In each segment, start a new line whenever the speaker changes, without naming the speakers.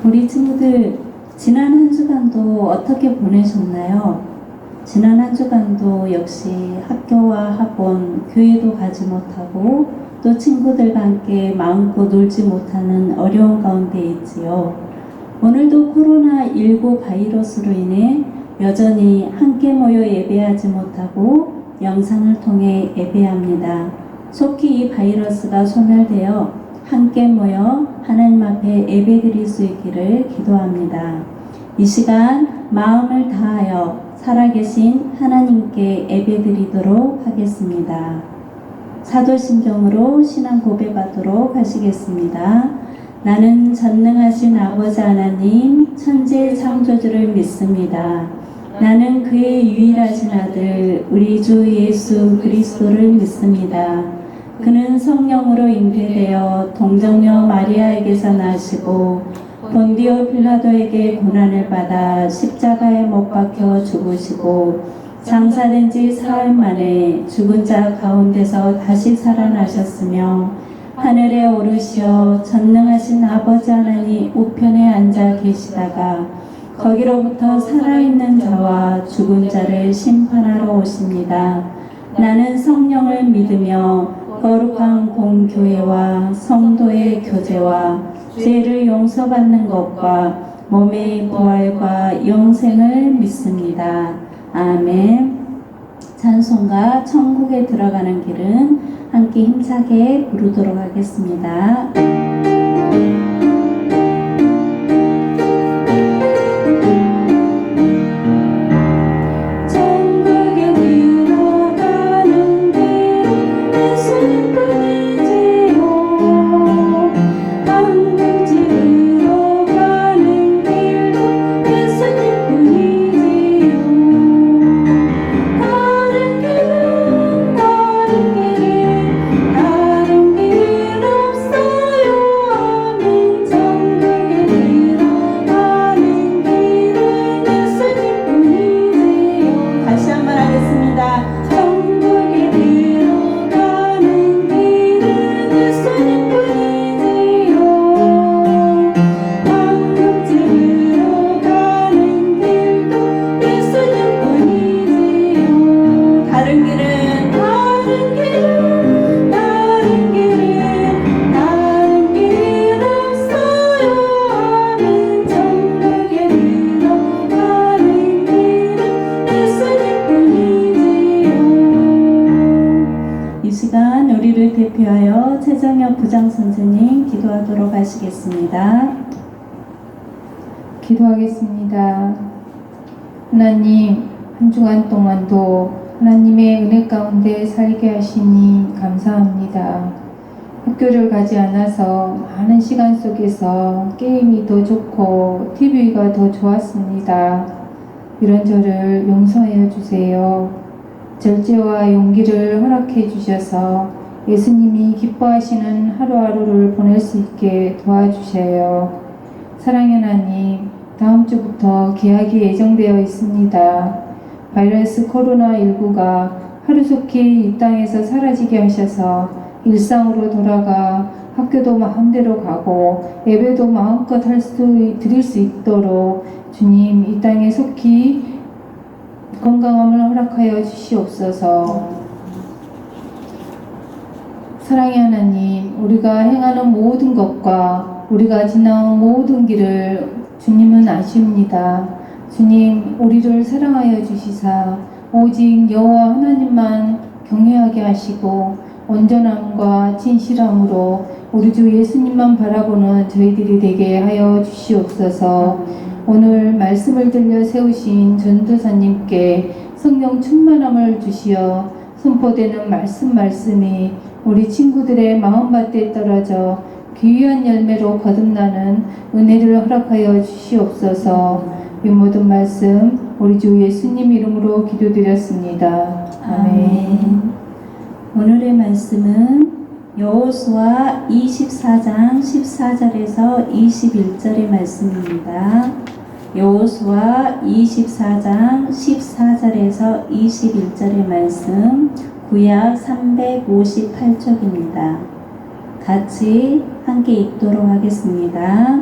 우리 친구들, 지난 한 주간도 어떻게 보내셨나요? 지난 한 주간도 역시 학교와 학원, 교회도 가지 못하고 또 친구들과 함께 마음껏 놀지 못하는 어려운 가운데 있지요. 오늘도 코로나19 바이러스로 인해 여전히 함께 모여 예배하지 못하고 영상을 통해 예배합니다. 속히 이 바이러스가 소멸되어 함께 모여 하나님 앞에 예배드릴 수 있기를 기도합니다. 이 시간 마음을 다하여 살아계신 하나님께 예배드리도록 하겠습니다. 사도신경으로 신앙 고백하도록 하시겠습니다. 나는 전능하신 아버지 하나님 천지 창조주를 믿습니다. 나는 그의 유일하신 아들 우리 주 예수 그리스도를 믿습니다. 그는 성령으로 잉태되어 동정녀 마리아에게서 나시고 본디오 빌라도에게 고난을 받아 십자가에 못 박혀 죽으시고 장사된 지 사흘 만에 죽은 자 가운데서 다시 살아나셨으며 하늘에 오르시어 전능하신 아버지 하나님 우편에 앉아 계시다가 거기로부터 살아있는 자와 죽은 자를 심판하러 오십니다. 나는 성령을 믿으며 거룩한 공교회와 성도의 교제와 죄를 용서받는 것과 몸의 부활과 영생을 믿습니다. 아멘. 찬송가 천국에 들어가는 길은 함께 힘차게 부르도록 하겠습니다. 우리를 대표하여 최정혁 부장선생님 기도하도록 하시겠습니다.
기도하겠습니다. 하나님, 한 주간 동안도 하나님의 은혜 가운데 살게 하시니 감사합니다. 학교를 가지 않아서 많은 시간 속에서 게임이 더 좋고 TV가 더 좋았습니다. 이런 저를 용서하여 주세요. 절제와 용기를 허락해 주셔서 예수님이 기뻐하시는 하루하루를 보낼 수 있게 도와주셔요. 사랑의 하나님, 다음 주부터 개학이 예정되어 있습니다. 바이러스 코로나19가 하루속히 이 땅에서 사라지게 하셔서 일상으로 돌아가 학교도 마음대로 가고 예배도 마음껏 드릴 수 있도록 주님 이 땅에 속히 건강함을 허락하여 주시옵소서. 사랑의 하나님, 우리가 행하는 모든 것과 우리가 지나온 모든 길을 주님은 아십니다. 주님, 우리를 사랑하여 주시사 오직 여호와 하나님만 경외하게 하시고 온전함과 진실함으로 우리 주 예수님만 바라보는 저희들이 되게 하여 주시옵소서. 오늘 말씀을 들려 세우신 전도사님께 성령 충만함을 주시어 선포되는 말씀이 우리 친구들의 마음밭에 떨어져 귀한 열매로 거듭나는 은혜를 허락하여 주시옵소서. 이 모든 말씀 우리 주 예수님 이름으로 기도드렸습니다. 아멘.
오늘의 말씀은 여호수아 24장 14절에서 21절의 말씀입니다. 여호수아 24장 14절에서 21절의 말씀, 구약 358쪽입니다. 같이 함께 읽도록 하겠습니다.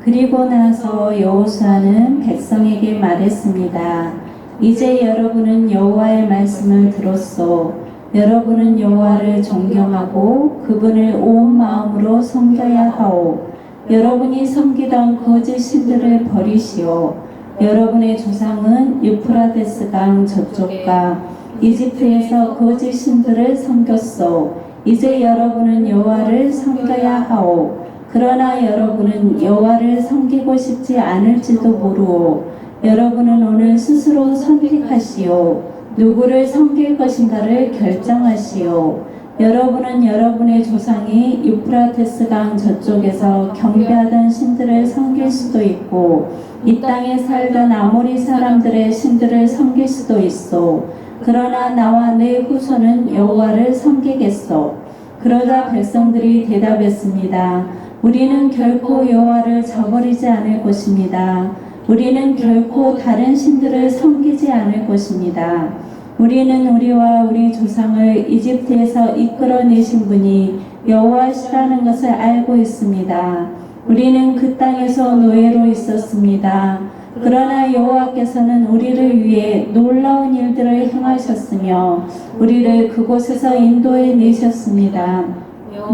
그리고 나서 여호수아는 백성에게 말했습니다. 이제 여러분은 여호와의 말씀을 들었소. 여러분은 여호와를 존경하고 그분을 온 마음으로 섬겨야 하오. 여러분이 섬기던 거짓 신들을 버리시오. 여러분의 조상은 유프라데스 강 저쪽과 이집트에서 거짓 신들을 섬겼소. 이제 여러분은 여호와를 섬겨야 하오. 그러나 여러분은 여호와를 섬기고 싶지 않을지도 모르오. 여러분은 오늘 스스로 선택하시오. 누구를 섬길 것인가를 결정하시오. 여러분은 여러분의 조상이 유프라테스 강 저쪽에서 경배하던 신들을 섬길 수도 있고 이 땅에 살던 아모리 사람들의 신들을 섬길 수도 있어. 그러나 나와 내 후손은 여호와를 섬기겠소. 그러자 백성들이 대답했습니다. 우리는 결코 여호와를 저버리지 않을 것입니다. 우리는 결코 다른 신들을 섬기지 않을 것입니다. 우리는 우리와 우리 조상을 이집트에서 이끌어내신 분이 여호와시라는 것을 알고 있습니다. 우리는 그 땅에서 노예로 있었습니다. 그러나 여호와께서는 우리를 위해 놀라운 일들을 행하셨으며 우리를 그곳에서 인도해 내셨습니다.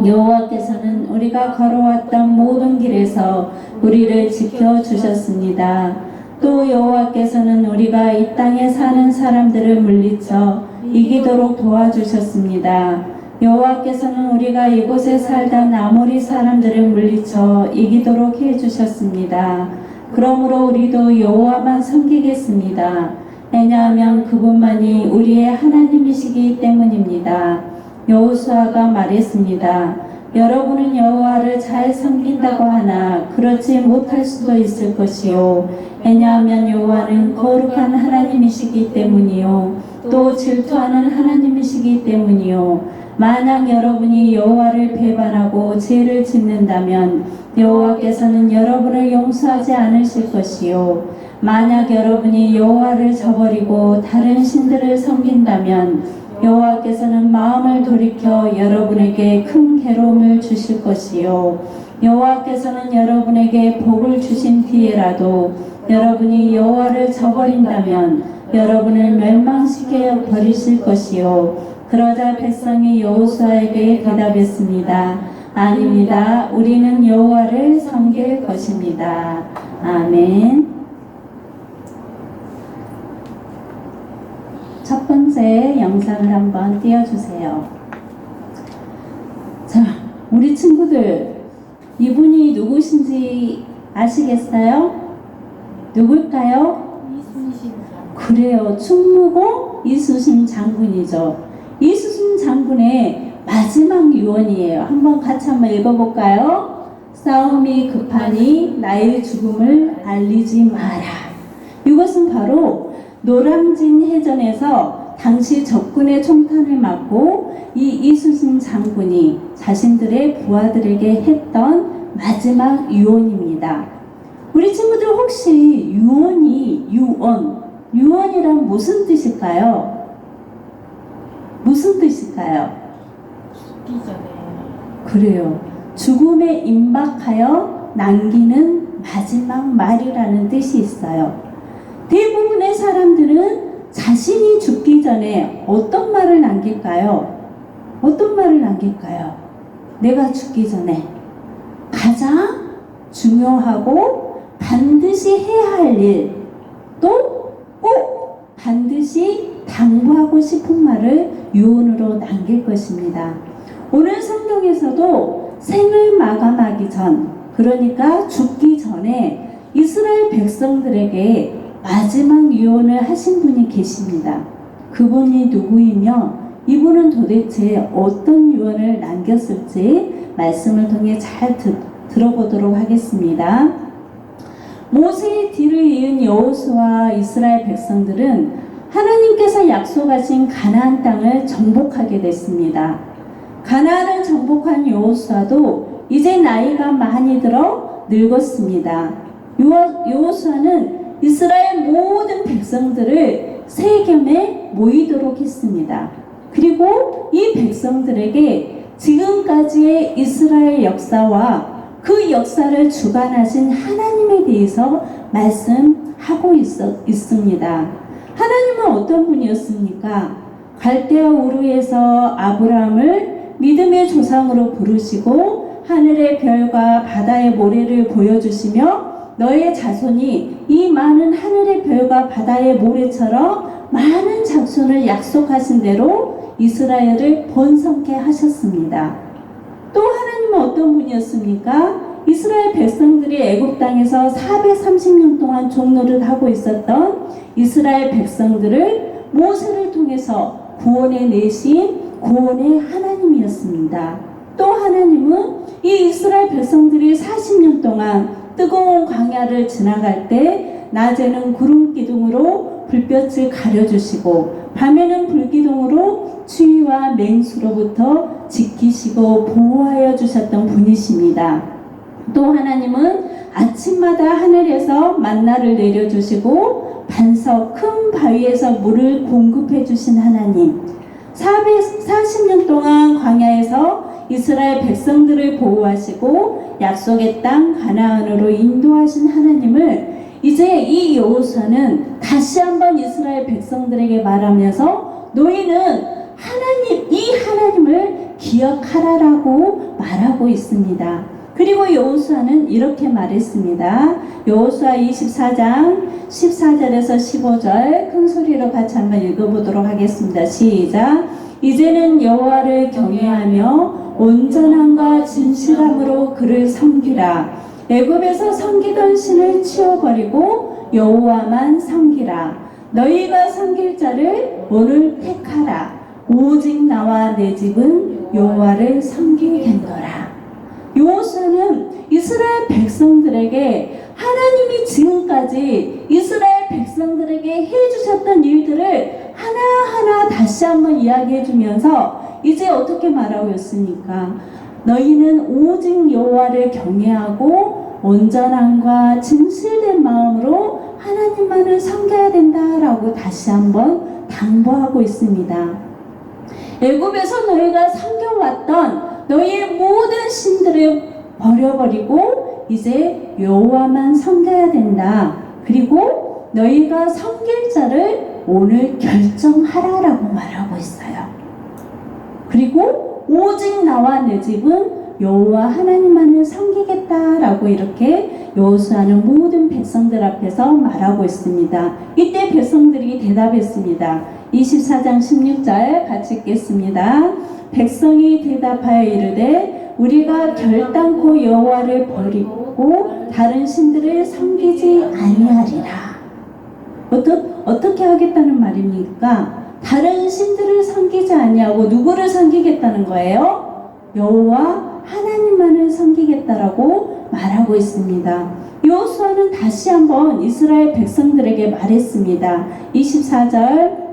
여호와께서는 우리가 걸어왔던 모든 길에서 우리를 지켜주셨습니다. 또 여호와께서는 우리가 이 땅에 사는 사람들을 물리쳐 이기도록 도와주셨습니다. 여호와께서는 우리가 이곳에 살던 아모리 사람들을 물리쳐 이기도록 해주셨습니다. 그러므로 우리도 여호와만 섬기겠습니다. 왜냐하면 그분만이 우리의 하나님이시기 때문입니다. 여호수아가 말했습니다. 여러분은 여호와를 잘 섬긴다고 하나 그렇지 못할 수도 있을 것이요. 왜냐하면 여호와는 거룩한 하나님이시기 때문이요. 또 질투하는 하나님이시기 때문이요. 만약 여러분이 여호와를 배반하고 죄를 짓는다면 여호와께서는 여러분을 용서하지 않으실 것이요. 만약 여러분이 여호와를 저버리고 다른 신들을 섬긴다면 여호와께서는 마음을 돌이켜 여러분에게 큰 괴로움을 주실 것이요. 여호와께서는 여러분에게 복을 주신 뒤에라도 여러분이 여호와를 저버린다면 여러분을 멸망시켜 버리실 것이요. 그러자 백성이 여호수아에게 대답했습니다. 아닙니다. 우리는 여호와를 섬길 것입니다. 아멘. 첫 번째 영상을 한번 띄워주세요. 자, 우리 친구들, 이분이 누구신지 아시겠어요? 누굴까요?
이순신
그래요. 충무공 이순신 장군이죠. 이순신 장군의 마지막 유언이에요. 한번 같이 한번 읽어볼까요? 싸움이 급하니 나의 죽음을 알리지 마라. 이것은 바로 노량진 해전에서 당시 적군의 총탄을 맞고 이 이순신 장군이 자신들의 부하들에게 했던 마지막 유언입니다. 우리 친구들 혹시 유언이란 무슨 뜻일까요? 무슨 뜻일까요?
죽기 전에
그래요. 죽음에 임박하여 남기는 마지막 말이라는 뜻이 있어요. 대부분의 사람들은 자신이 죽기 전에 어떤 말을 남길까요? 어떤 말을 남길까요? 내가 죽기 전에 가장 중요하고 반드시 해야 할 일, 또 꼭 반드시 당부하고 싶은 말을 유언으로 남길 것입니다. 오늘 성경에서도 생을 마감하기 전, 그러니까 죽기 전에 이스라엘 백성들에게 마지막 유언을 하신 분이 계십니다. 그분이 누구이며 이분은 도대체 어떤 유언을 남겼을지 말씀을 통해 잘 들어보도록 하겠습니다. 모세의 뒤를 이은 여호수아와 이스라엘 백성들은 하나님께서 약속하신 가나안 땅을 정복하게 됐습니다. 가나안을 정복한 여호수아도 이제 나이가 많이 들어 늙었습니다. 여호수아는 이스라엘 모든 백성들을 세겜에 모이도록 했습니다. 그리고 이 백성들에게 지금까지의 이스라엘 역사와 그 역사를 주관하신 하나님에 대해서 말씀하고 있습니다. 하나님은 어떤 분이었습니까? 갈대아 우르에서 아브라함을 믿음의 조상으로 부르시고 하늘의 별과 바다의 모래를 보여주시며 너의 자손이 이 많은 하늘의 별과 바다의 모래처럼 많은 자손을 약속하신 대로 이스라엘을 번성케 하셨습니다. 또 하나님은 어떤 분이었습니까? 이스라엘 백성들이 애굽 땅에서 430년 동안 종노릇 하고 있었던 이스라엘 백성들을 모세를 통해서 구원해 내신 구원의 하나님이었습니다. 또 하나님은 이 이스라엘 백성들이 40년 동안 뜨거운 광야를 지나갈 때 낮에는 구름 기둥으로 불볕을 가려주시고 밤에는 불기둥으로 추위와 맹수로부터 지키시고 보호하여 주셨던 분이십니다. 또 하나님은 아침마다 하늘에서 만나를 내려주시고 반석 큰 바위에서 물을 공급해 주신 하나님, 440년 동안 광야에서 이스라엘 백성들을 보호하시고 약속의 땅 가나안으로 인도하신 하나님을 이제 이 여호수아는 다시 한번 이스라엘 백성들에게 말하면서 너희는 하나님, 이 하나님을 기억하라라고 말하고 있습니다. 그리고 여호수아는 이렇게 말했습니다. 여호수아 24장 14절에서 15절 큰 소리로 같이 한번 읽어보도록 하겠습니다. 시작. 이제는 여호와를 경외하며 온전함과 진실함으로 그를 섬기라. 애굽에서 섬기던 신을 치워버리고 여호와만 섬기라. 너희가 섬길 자를 오늘 택하라. 오직 나와 내 집은 여호와를 섬기겠노라. 여호수아는 이스라엘 백성들에게 하나님이 지금까지 이스라엘 백성들에게 해주셨던 일들을 하나하나 다시 한번 이야기해 주면서 이제 어떻게 말하고 있습니까? 너희는 오직 여호와를 경외하고 온전함과 진실된 마음으로 하나님만을 섬겨야 된다라고 다시 한번 당부하고 있습니다. 애굽에서 너희가 섬겨왔던 너희의 모든 신들을 버려버리고 이제 여호와만 섬겨야 된다. 그리고 너희가 섬길 자를 오늘 결정하라라고 말하고 있어요. 그리고 오직 나와 내 집은 여호와 하나님만을 섬기겠다라고 이렇게 여호수아는 모든 백성들 앞에서 말하고 있습니다. 이때 백성들이 대답했습니다. 24장 16절 같이 읽겠습니다. 백성이 대답하여 이르되 우리가 결단코 여호와를 버리고 다른 신들을 섬기지 아니하리라. 어떻게 하겠다는 말입니까? 다른 신들을 섬기지 아니하고 누구를 섬기겠다는 거예요? 여호와 하나님만을 섬기겠다라고 말하고 있습니다. 여호수아는 다시 한번 이스라엘 백성들에게 말했습니다. 24장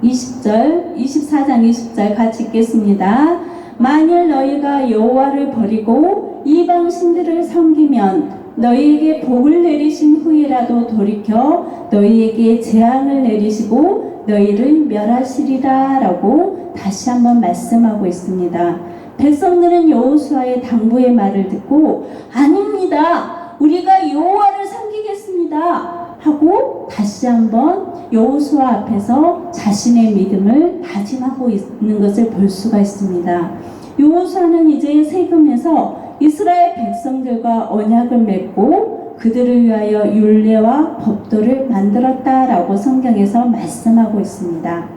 20절 같이 읽겠습니다. 만일 너희가 여호와를 버리고 이방 신들을 섬기면 너희에게 복을 내리신 후이라도 돌이켜 너희에게 재앙을 내리시고 너희를 멸하시리라 라고 다시 한번 말씀하고 있습니다. 백성들은 여호수아의 당부의 말을 듣고 아닙니다. 우리가 여호와를 섬기겠습니다. 하고 다시 한번 여호수아 앞에서 자신의 믿음을 다짐하고 있는 것을 볼 수가 있습니다. 여호수아는 이제 세금에서 이스라엘 백성들과 언약을 맺고 그들을 위하여 율례와 법도를 만들었다라고 성경에서 말씀하고 있습니다.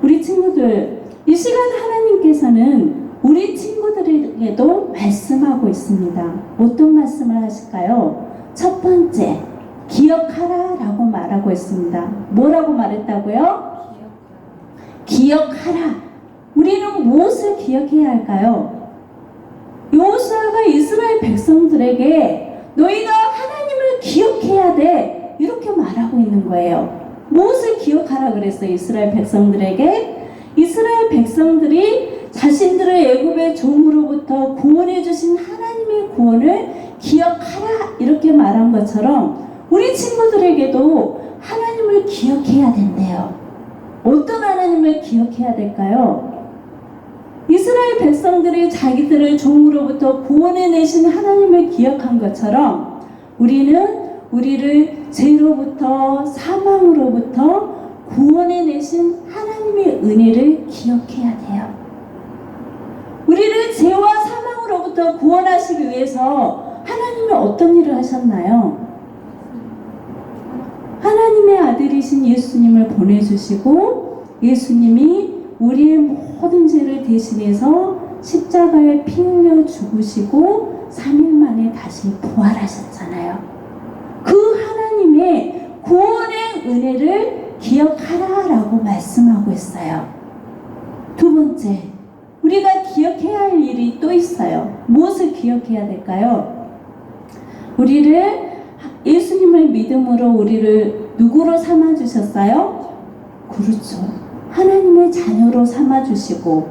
우리 친구들, 이 시간 하나님께서는 우리 친구들에게도 말씀하고 있습니다. 어떤 말씀을 하실까요? 첫 번째, 기억하라 라고 말하고 있습니다. 뭐라고 말했다고요? 기억하라. 우리는 무엇을 기억해야 할까요? 여호수아가 이스라엘 백성들에게 너희가 하나님을 기억해야 돼 이렇게 말하고 있는 거예요. 무엇을 기억하라 그랬어요? 이스라엘 백성들에게? 이스라엘 백성들이 자신들을 애굽의 종으로부터 구원해 주신 하나님의 구원을 기억하라 이렇게 말한 것처럼 우리 친구들에게도 하나님을 기억해야 된대요. 어떤 하나님을 기억해야 될까요? 이스라엘 백성들이 자기들을 종으로부터 구원해내신 하나님을 기억한 것처럼 우리는 우리를 죄로부터 사망으로부터 구원해내신 하나님의 은혜를 기억해야 돼요. 우리를 죄와 사망으로부터 구원하시기 위해서 하나님이 어떤 일을 하셨나요? 하나님의 아들이신 예수님을 보내주시고 예수님이 우리의 모든 죄를 대신해서 십자가에 피 흘려 죽으시고 3일 만에 다시 부활하셨잖아요. 그 하나님의 구원의 은혜를 기억하라라고 말씀하고 있어요. 두 번째, 우리가 기억해야 할 일이 또 있어요. 무엇을 기억해야 될까요? 우리를 예수님을 믿음으로 우리를 누구로 삼아주셨어요? 그렇죠. 하나님의 자녀로 삼아주시고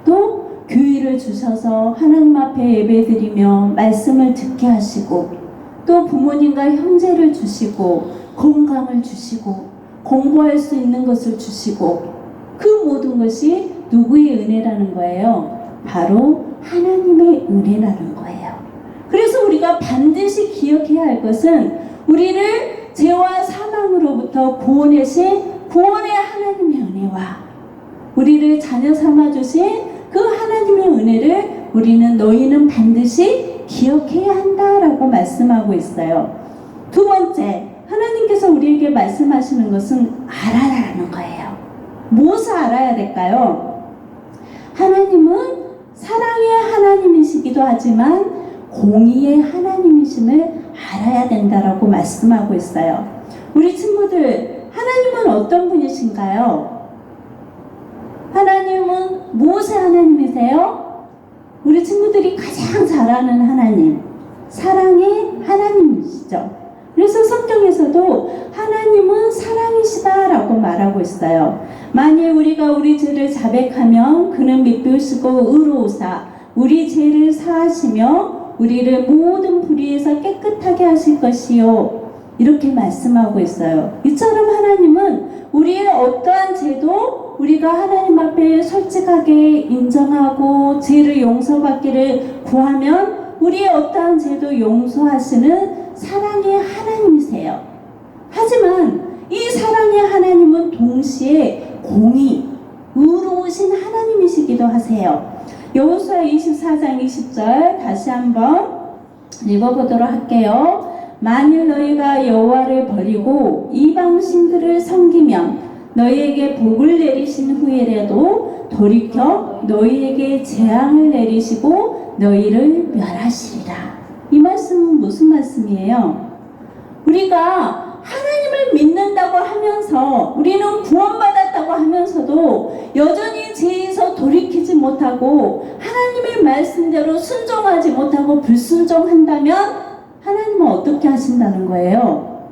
또 교회를 주셔서 하나님 앞에 예배드리며 말씀을 듣게 하시고 또 부모님과 형제를 주시고 건강을 주시고 공부할 수 있는 것을 주시고 그 모든 것이 누구의 은혜라는 거예요? 바로 하나님의 은혜라는 거예요. 그래서 우리가 반드시 기억해야 할 것은 우리를 죄와 사망으로부터 구원하신 구원의 하나님의 은혜와 우리를 자녀 삼아주신 그 하나님의 은혜를 우리는 너희는 반드시 기억해야 한다라고 말씀하고 있어요. 두 번째, 하나님께서 우리에게 말씀하시는 것은 알아라는 거예요. 무엇을 알아야 될까요? 하나님은 사랑의 하나님이시기도 하지만 공의의 하나님이심을 알아야 된다라고 말씀하고 있어요. 우리 친구들, 하나님은 어떤 분이신가요? 하나님은 무엇의 하나님이세요? 우리 친구들이 가장 잘 아는 하나님, 사랑의 하나님이시죠. 그래서 성경에서도 하나님은 사랑이시다라고 말하고 있어요. 만일 우리가 우리 죄를 자백하면 그는 미쁘시고 의로우사 우리 죄를 사하시며 우리를 모든 불의에서 깨끗하게 하실 것이요. 이렇게 말씀하고 있어요. 이처럼 하나님은 우리의 어떠한 죄도 우리가 하나님 앞에 솔직하게 인정하고 죄를 용서받기를 구하면 우리의 어떠한 죄도 용서하시는 사랑의 하나님이세요. 하지만 이 사랑의 하나님은 동시에 공의, 의로우신 하나님이시기도 하세요. 여호수아 24장 20절 다시 한번 읽어보도록 할게요. 만일 너희가 여호와를 버리고 이방 신들을 섬기면 너희에게 복을 내리신 후에라도 돌이켜 너희에게 재앙을 내리시고 너희를 멸하시리라. 이 말씀은 무슨 말씀이에요? 우리가 하나님을 믿는다고 하면서 우리는 구원받았다고 하면서도 여전히 죄에서 돌이키지 못하고 하나님의 말씀대로 순종하지 못하고 불순종한다면 하나님은 어떻게 하신다는 거예요?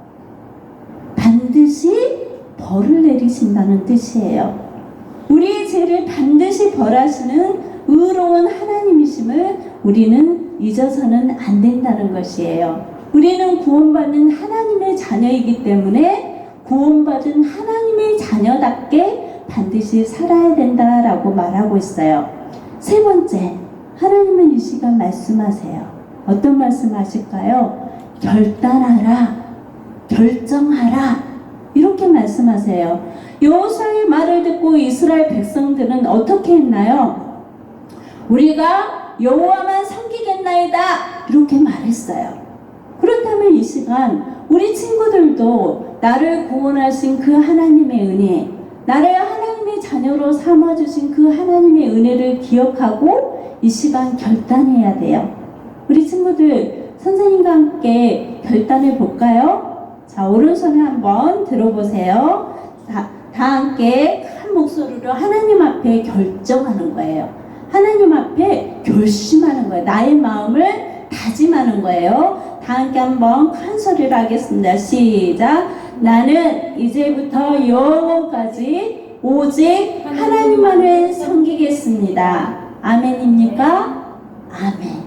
반드시 벌을 내리신다는 뜻이에요. 우리의 죄를 반드시 벌하시는 의로운 하나님이심을 우리는 잊어서는 안 된다는 것이에요. 우리는 구원받는 하나님의 자녀이기 때문에 구원받은 하나님의 자녀답게 반드시 살아야 된다라고 말하고 있어요. 세 번째, 하나님은 이 시간 말씀하세요. 어떤 말씀하실까요? 결단하라, 결정하라, 이렇게 말씀하세요. 여호수아의 말을 듣고 이스라엘 백성들은 어떻게 했나요? 우리가 여호와만 섬기겠나이다, 이렇게 말했어요. 그렇다면 이 시간 우리 친구들도 나를 구원하신 그 하나님의 은혜, 나를 하나님의 자녀로 삼아주신 그 하나님의 은혜를 기억하고 이 시간 결단해야 돼요. 우리 친구들 선생님과 함께 결단해 볼까요? 자, 오른손에 한번 들어보세요. 다 함께 큰 목소리로 하나님 앞에 결정하는 거예요. 하나님 앞에 결심하는 거예요. 나의 마음을 다짐하는 거예요. 다 함께 한번 큰 소리로 하겠습니다. 시작. 나는 이제부터 영원까지 오직 하나님만을 섬기겠습니다. 아멘입니까? 아멘.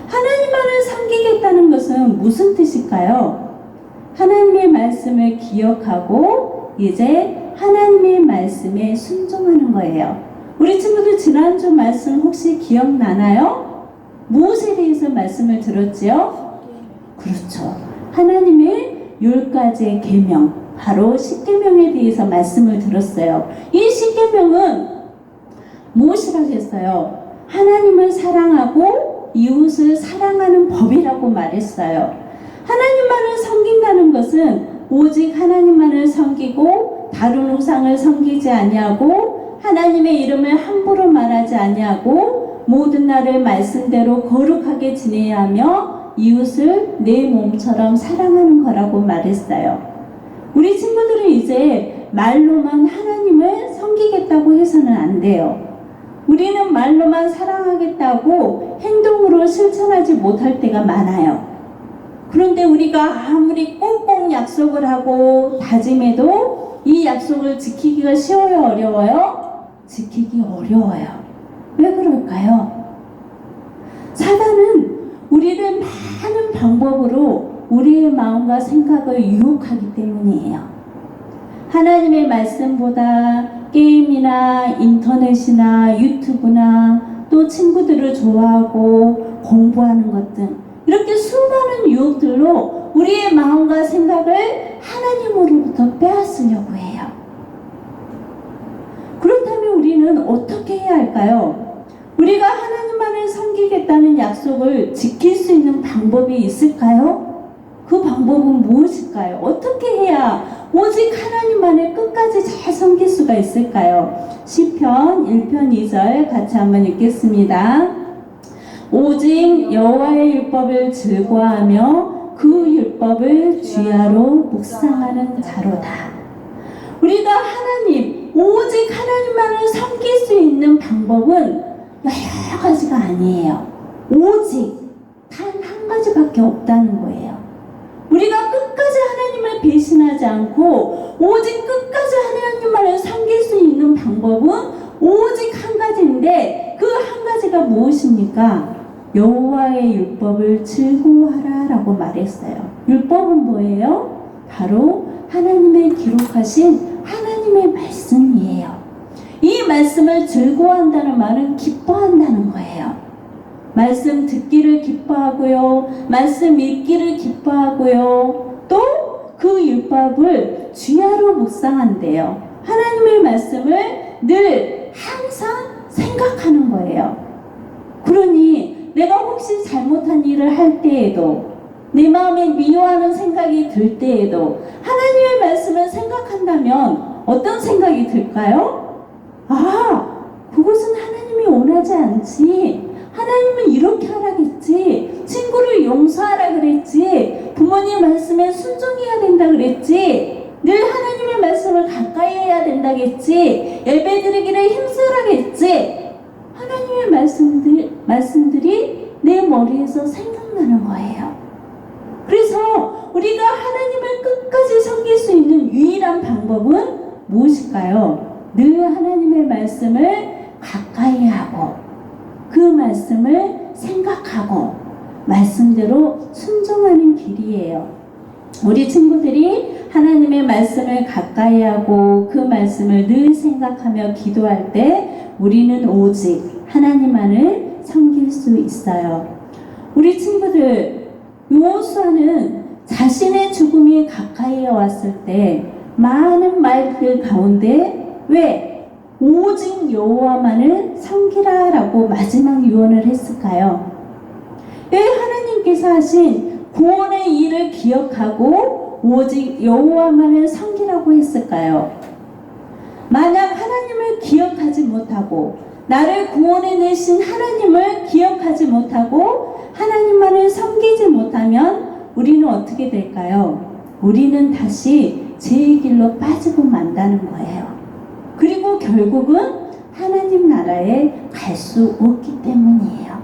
하나님만을 섬기겠다는 것은 무슨 뜻일까요? 하나님의 말씀을 기억하고 이제 하나님의 말씀에 순종하는 거예요. 우리 친구들 지난주 말씀 혹시 기억나나요? 무엇에 대해서 말씀을 들었지요? 그렇죠. 하나님의 10가지의 계명, 바로 십계명에 대해서 말씀을 들었어요. 이 십계명은 무엇이라고 했어요? 하나님을 사랑하고 이웃을 사랑하는 법이라고 말했어요. 하나님만을 섬긴다는 것은 오직 하나님만을 섬기고 다른 우상을 섬기지 아니하고 하나님의 이름을 함부로 말하지 아니하고 모든 날을 말씀대로 거룩하게 지내야 하며 이웃을 내 몸처럼 사랑하는 거라고 말했어요. 우리 친구들은 이제 말로만 하나님을 섬기겠다고 해서는 안 돼요. 우리는 말로만 사랑하겠다고 행동으로 실천하지 못할 때가 많아요. 그런데 우리가 아무리 꽁꽁 약속을 하고 다짐해도 이 약속을 지키기가 쉬워요? 어려워요? 지키기 어려워요. 왜 그럴까요? 사단은 우리를 많은 방법으로 우리의 마음과 생각을 유혹하기 때문이에요. 하나님의 말씀보다 게임이나 인터넷이나 유튜브나 또 친구들을 좋아하고 공부하는 것 등 이렇게 수많은 유혹들로 우리의 마음과 생각을 하나님으로부터 빼앗으려고 해요. 그렇다면 우리는 어떻게 해야 할까요? 우리가 하나님만을 섬기겠다는 약속을 지킬 수 있는 방법이 있을까요? 그 방법은 무엇일까요? 어떻게 해야 오직 하나님만을 끝까지 잘 섬길 수가 있을까요? 시편 1편 2절 같이 한번 읽겠습니다. 오직 여호와의 율법을 즐거워하며 그 율법을 주야로 묵상하는 자로다. 우리가 하나님, 오직 하나님만을 섬길 수 있는 방법은 여러 가지가 아니에요. 오직 단 한 가지밖에 없다는 거예요. 우리가 끝까지 하나님을 배신하지 않고 오직 끝까지 하나님만을 섬길 수 있는 방법은 오직 한 가지인데 그 한 가지가 무엇입니까? 여호와의 율법을 즐거워하라 라고 말했어요. 율법은 뭐예요? 바로 하나님의 기록하신 하나님의 말씀이에요. 이 말씀을 즐거워한다는 말은 기뻐한다는 거예요. 말씀 듣기를 기뻐하고요. 말씀 읽기를 기뻐하고요. 또 그 율법을 주야로 묵상한대요. 하나님의 말씀을 늘 항상 생각하는 거예요. 그러니 내가 혹시 잘못한 일을 할 때에도 내 마음에 미워하는 생각이 들 때에도 하나님의 말씀을 생각한다면 어떤 생각이 들까요? 아, 그것은 하나님이 원하지 않지. 하나님은 이렇게 하라겠지. 친구를 용서하라 그랬지. 부모님 말씀에 순종해야 된다 그랬지. 늘 하나님의 말씀을 가까이 해야 된다겠지. 예배 드리기를 힘쓰라겠지. 하나님의 말씀들이 내 머리에서 생각나는 거예요. 그래서 우리가 하나님을 끝까지 섬길 수 있는 유일한 방법은 무엇일까요? 늘 하나님의 말씀을 가까이 하고 그 말씀을 생각하고 말씀대로 순종하는 길이에요. 우리 친구들이 하나님의 말씀을 가까이 하고 그 말씀을 늘 생각하며 기도할 때 우리는 오직 하나님만을 섬길 수 있어요. 우리 친구들, 여호수아는 자신의 죽음이 가까이 왔을 때 많은 말들 가운데 왜 오직 여호와만을 섬기라 라고 마지막 유언을 했을까요? 왜 하나님께서 하신 구원의 일을 기억하고 오직 여호와만을 섬기라고 했을까요? 만약 하나님을 기억하지 못하고 나를 구원해 내신 하나님을 기억하지 못하고 하나님만을 섬기지 못하면 우리는 어떻게 될까요? 우리는 다시 죄의 길로 빠지고 만다는 거예요. 그리고 결국은 하나님 나라에 갈 수 없기 때문이에요.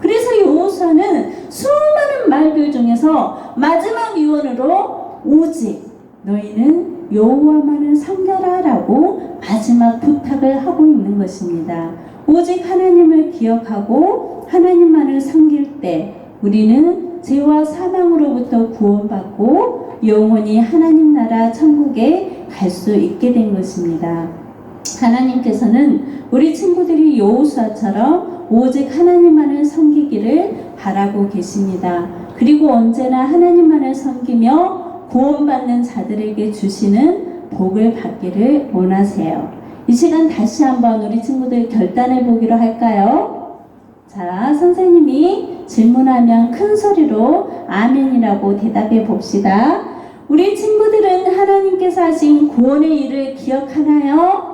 그래서 여호수아는 수많은 말들 중에서 마지막 유언으로 오직 너희는 여호와만을 섬겨라 라고 마지막 부탁을 하고 있는 것입니다. 오직 하나님을 기억하고 하나님만을 섬길 때 우리는 죄와 사망으로부터 구원받고 영원히 하나님 나라 천국에 갈 수 있게 된 것입니다. 하나님께서는 우리 친구들이 여호수아처럼 오직 하나님만을 섬기기를 바라고 계십니다. 그리고 언제나 하나님만을 섬기며 구원받는 자들에게 주시는 복을 받기를 원하세요. 이 시간 다시 한번 우리 친구들 결단해 보기로 할까요? 자, 선생님이 질문하면 큰 소리로 아멘이라고 대답해 봅시다. 우리 친구들은 하나님께서 하신 구원의 일을 기억하나요?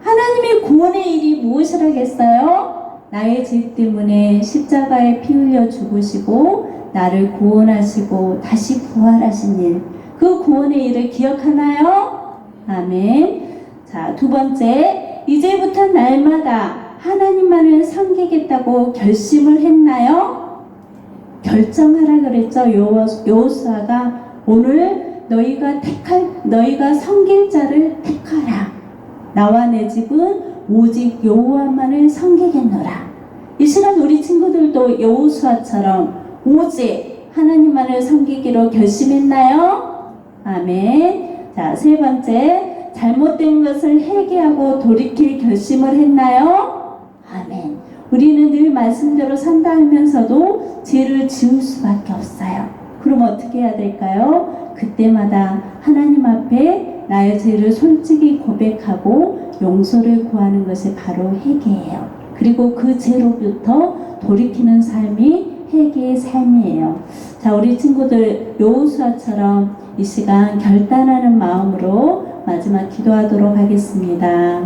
하나님의 구원의 일이 무엇이라겠어요? 나의 죄 때문에 십자가에 피 흘려 죽으시고 나를 구원하시고 다시 부활하신 일, 그 구원의 일을 기억하나요? 아멘. 자, 두 번째, 이제부터 날마다 하나님만을 섬기겠다고 결심을 했나요? 결정하라 그랬죠. 여호수아가 오늘 너희가 섬길 자를 택하라. 나와 내 집은 오직 여호와만을 섬기겠노라. 이 시간 우리 친구들도 여호수아처럼 오직 하나님만을 섬기기로 결심했나요? 아멘. 자, 세 번째, 잘못된 것을 회개하고 돌이킬 결심을 했나요? 아멘. 우리는 늘 말씀대로 산다 하면서도 죄를 지을 수밖에 없어요. 그럼 어떻게 해야 될까요? 그때마다 하나님 앞에 나의 죄를 솔직히 고백하고 용서를 구하는 것이 바로 회개예요. 그리고 그 죄로부터 돌이키는 삶이 회개의 삶이에요. 자, 우리 친구들 여호수아처럼 이 시간 결단하는 마음으로 마지막 기도하도록 하겠습니다.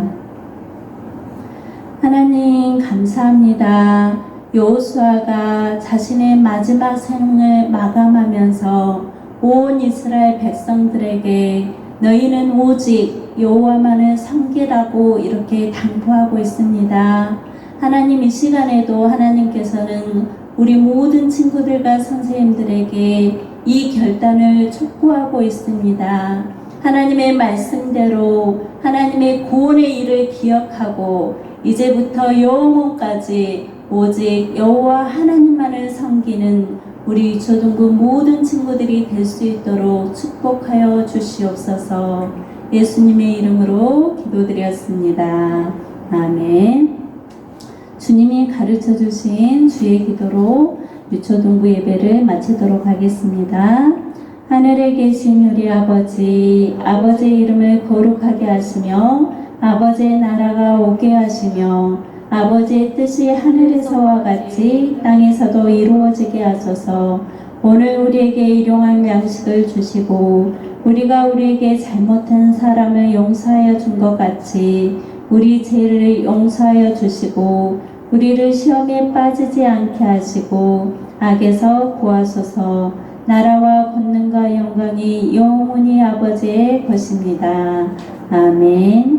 하나님 감사합니다. 여호수아가 자신의 마지막 생을 마감하면서 온 이스라엘 백성들에게 너희는 오직 여호와만을 섬기라고 이렇게 당부하고 있습니다. 하나님, 이 시간에도 하나님께서는 우리 모든 친구들과 선생님들에게 이 결단을 촉구하고 있습니다. 하나님의 말씀대로 하나님의 구원의 일을 기억하고 이제부터 영원까지 오직 여호와 하나님만을 섬기는 우리 초등부 모든 친구들이 될 수 있도록 축복하여 주시옵소서. 예수님의 이름으로 기도드렸습니다. 아멘. 주님이 가르쳐 주신 주의 기도로 유초등부 예배를 마치도록 하겠습니다. 하늘에 계신 우리 아버지, 아버지의 이름을 거룩하게 하시며 아버지의 나라가 오게 하시며 아버지의 뜻이 하늘에서와 같이 땅에서도 이루어지게 하소서. 오늘 우리에게 일용할 양식을 주시고 우리가 우리에게 잘못한 사람을 용서하여 준 것 같이 우리 죄를 용서하여 주시고 우리를 시험에 빠지지 않게 하시고 악에서 구하소서. 나라와 권능과 영광이 영원히 아버지의 것입니다. 아멘.